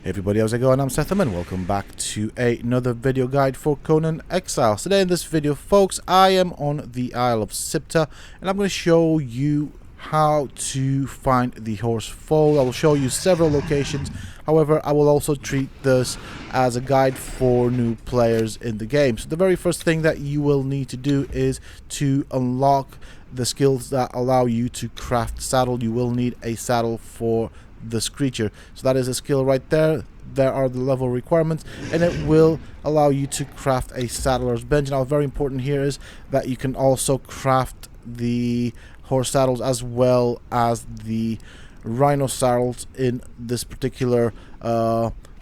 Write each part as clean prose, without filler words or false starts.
Hey everybody, how's it going? I'm Sethum and welcome back to another video guide for Conan Exiles. Today in this video, folks, I am on the Isle of Siptah and I'm going to show you how to find the Horse Foal. I will show you several locations. However, I will also treat this as a guide for new players in the game. So the very first thing that you will need to do is to unlock the skills that allow you to craft saddle. You will need a saddle for this creature, so that is a skill right there. There are the level requirements and it will allow you to craft a saddler's bench. Now very important here is that you can also craft the horse saddles as well as the rhino saddles in this particular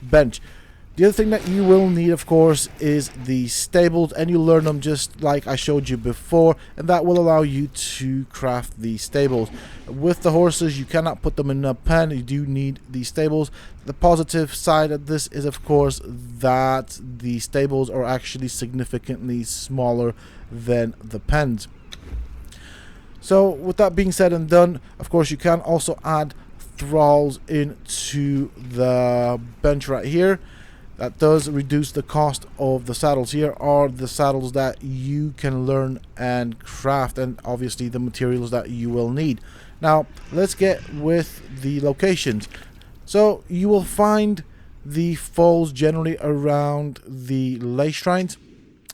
bench. The other thing that you will need, of course, is the stables, and you learn them just like I showed you before, and that will allow you to craft the stables. With the horses, you cannot put them in a pen. You do need the stables. The positive side of this is, of course, that the stables are actually significantly smaller than the pens. So with that being said and done, of course, you can also add thralls into the bench right here. That does reduce the cost of the saddles. Here are the saddles that you can learn and craft, and obviously the materials that you will need. Now let's get with the locations. So you will find the foals generally around the lake shrines.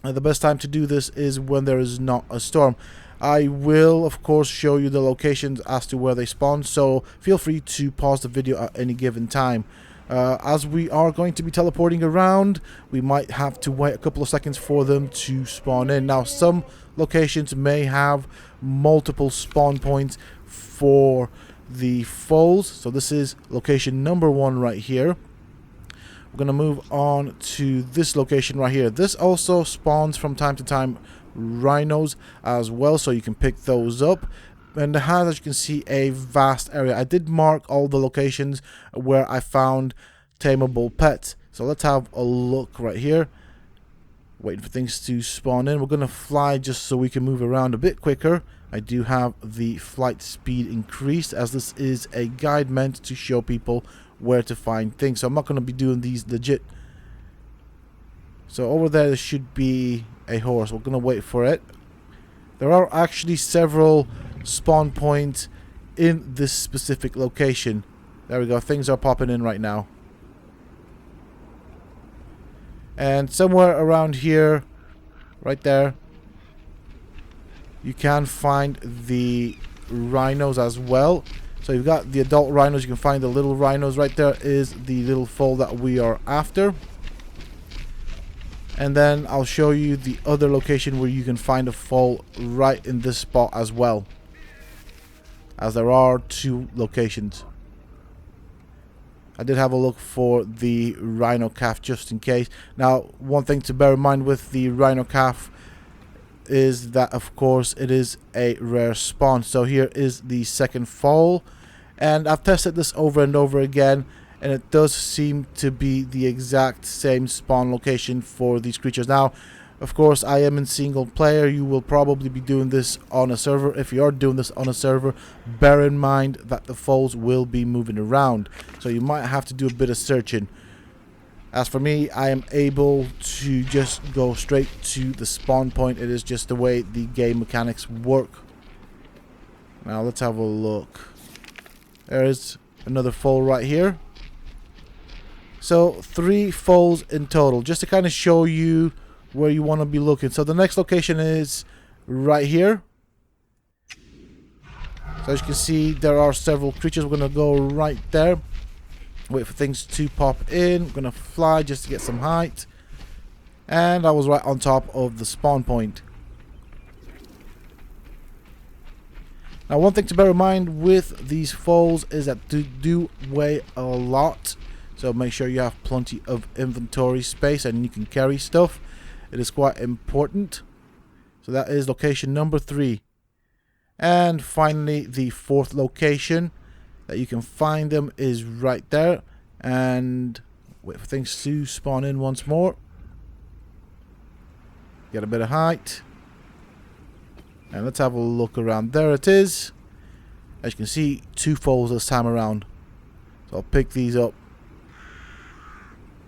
The best time to do this is when there is not a storm. I will of course show you the locations as to where they spawn, so feel free to pause the video at any given time. As we are going to be teleporting around, we might have to wait a couple of seconds for them to spawn in. Now, some locations may have multiple spawn points for the foals. So this is location number 1 right here. We're going to move on to this location right here. This also spawns from time to time rhinos as well, so you can pick those up. And it has, as you can see, a vast area. I did mark all the locations where I found tameable pets. So let's have a look right here. Waiting for things to spawn in. We're going to fly just so we can move around a bit quicker. I do have the flight speed increased, as this is a guide meant to show people where to find things. So I'm not going to be doing these legit. So over there should be a horse. We're going to wait for it. There are actually several spawn points in this specific location. There we go, things are popping in right now. And somewhere around here, right there, you can find the rhinos as well. So you've got the adult rhinos, you can find the little rhinos. Right there is the little foal that we are after. And then I'll show you the other location where you can find a foal right in this spot as well, as there are 2 locations. I did have a look for the rhino calf just in case. Now, one thing to bear in mind with the rhino calf is that, of course, it is a rare spawn. So here is the second foal, and I've tested this over and over again, and it does seem to be the exact same spawn location for these creatures. Now, of course, I am in single player. You will probably be doing this on a server. If you are doing this on a server, bear in mind that the foals will be moving around, so you might have to do a bit of searching. As for me, I am able to just go straight to the spawn point. It is just the way the game mechanics work. Now let's have a look. There is another foal right here. So 3 foals in total, just to kind of show you where you want to be looking. So the next location is right here. So as you can see, there are several creatures. We're going to go right there. Wait for things to pop in. We're going to fly just to get some height. And I was right on top of the spawn point. Now, one thing to bear in mind with these foals is that they do weigh a lot. So make sure you have plenty of inventory space and you can carry stuff. It is quite important. So that is location number 3. And finally, the 4th location that you can find them is right there. And wait for things to spawn in once more. Get a bit of height. And let's have a look around. There it is. As you can see, 2 foals this time around. So I'll pick these up.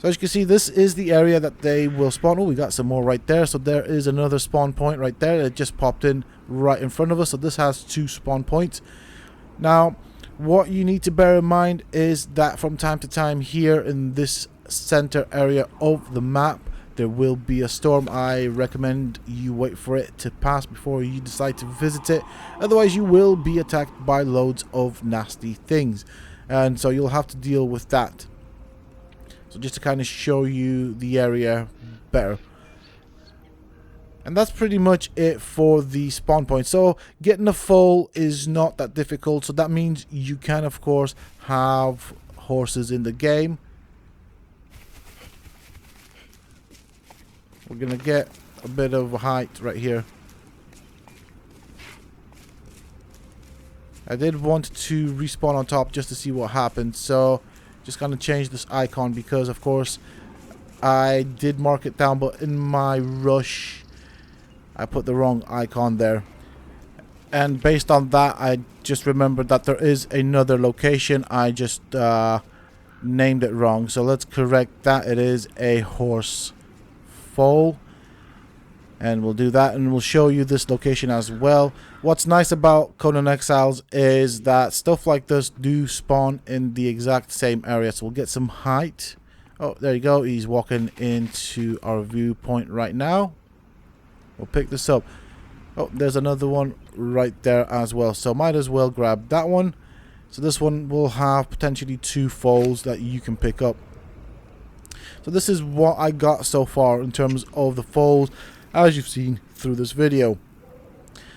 So as you can see, this is the area that they will spawn. Oh, we got some more right there. So there is another spawn point right there. It just popped in right in front of us. So this has 2 spawn points. Now, what you need to bear in mind is that from time to time here in this center area of the map, there will be a storm. I recommend you wait for it to pass before you decide to visit it. Otherwise, you will be attacked by loads of nasty things. And so you'll have to deal with that. So just to kind of show you the area better. And that's pretty much it for the spawn point. So getting a foal is not that difficult. So that means you can, of course, have horses in the game. We're going to get a bit of height right here. I did want to respawn on top just to see what happened. So just going to change this icon because, of course, I did mark it down. But in my rush, I put the wrong icon there. And based on that, I just remembered that there is another location. I just named it wrong. So let's correct that. It is a horse foal. And we'll do that, and we'll show you this location as well. What's nice about Conan Exiles is that stuff like this do spawn in the exact same area. So we'll get some height. Oh, there you go. He's walking into our viewpoint right now. We'll pick this up. Oh, there's another one right there as well. So might as well grab that one. So this one will have potentially 2 foals that you can pick up. So this is what I got so far in terms of the foals, as you've seen through this video.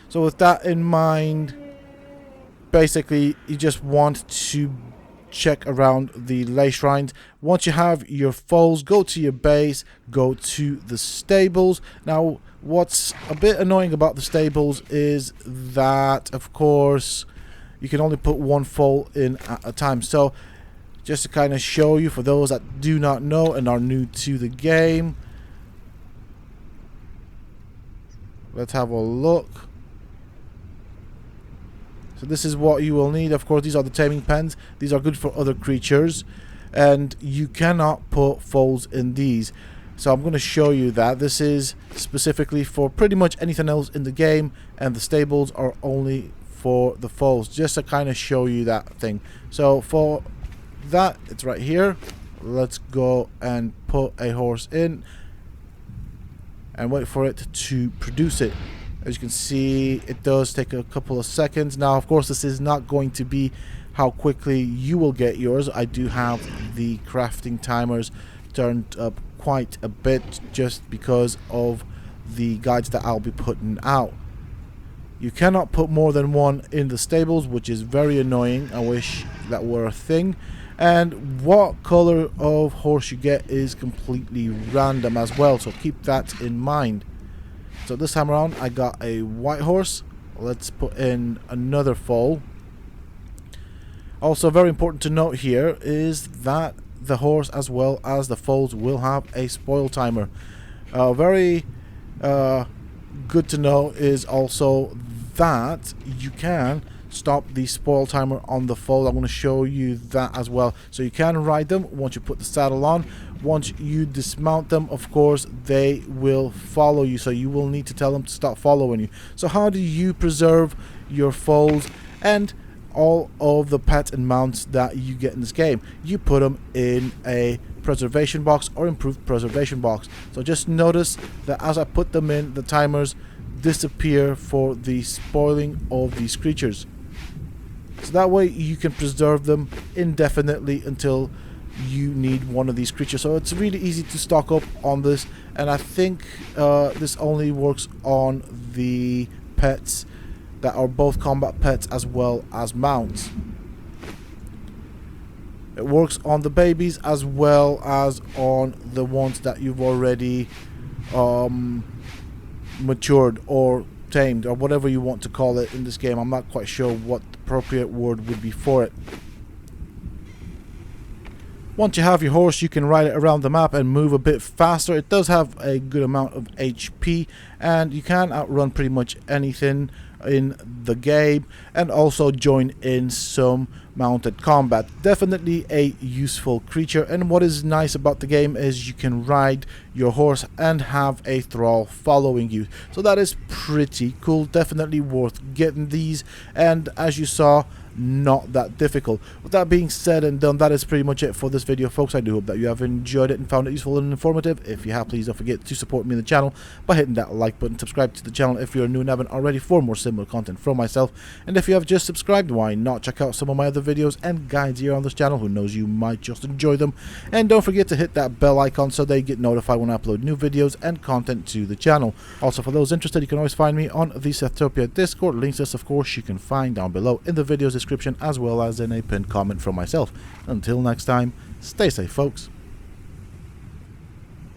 So with that in mind, basically you just want to check around the lay shrines. Once you have your foals, go to your base, go to the stables. Now what's a bit annoying about the stables is that, of course, you can only put 1 foal in at a time. So just to kind of show you, for those that do not know and are new to the game, let's have a look. So this is what you will need. Of course, these are the taming pens. These are good for other creatures, and you cannot put foals in these. So I'm going to show you that. This is specifically for pretty much anything else in the game, and the stables are only for the foals, just to kind of show you that thing. So for that, it's right here. Let's go and put a horse in and wait for it to produce it. As you can see, it does take a couple of seconds. Now, of course, this is not going to be how quickly you will get yours. I do have the crafting timers turned up quite a bit just because of the guides that I'll be putting out. You cannot put more than 1 in the stables, which is very annoying. I wish that were a thing. And what color of horse you get is completely random as well, so keep that in mind. So this time around I got a white horse. Let's put in another foal. Also very important to note here is that the horse as well as the foals will have a spoil timer. Very good to know is also that you can stop the spoil timer on the foal. I'm going to show you that as well. So you can ride them once you put the saddle on. Once you dismount them, of course, they will follow you. So you will need to tell them to stop following you. So how do you preserve your foals and all of the pets and mounts that you get in this game? You put them in a preservation box or improved preservation box. So just notice that as I put them in, the timers disappear for the spoiling of these creatures. So that way you can preserve them indefinitely until you need one of these creatures. So it's really easy to stock up on this, and I think this only works on the pets that are both combat pets as well as mounts. It works on the babies as well as on the ones that you've already matured or tamed, or whatever you want to call it in this game. I'm not quite sure what the appropriate word would be for it. Once you have your horse, you can ride it around the map and move a bit faster. It does have a good amount of HP, and you can outrun pretty much anything in the game, and also join in some mounted combat. Definitely a useful creature, and what is nice about the game is you can ride your horse and have a thrall following you, so that is pretty cool. Definitely worth getting these, and as you saw, not that difficult. With that being said and done, that is pretty much it for this video, folks. I do hope that you have enjoyed it and found it useful and informative. If you have, please don't forget to support me in the channel by hitting that like button. Subscribe to the channel if you're new and haven't already for more similar content from myself, and if you have just subscribed, why not check out some of my other videos and guides here on this channel. Who knows, you might just enjoy them. And don't forget to hit that bell icon so they get notified when I upload new videos and content to the channel. Also, for those interested, you can always find me on the Sethum Discord. Links to this, of course, you can find down below in the video's description, as well as in a pinned comment from myself. Until next time, stay safe, folks.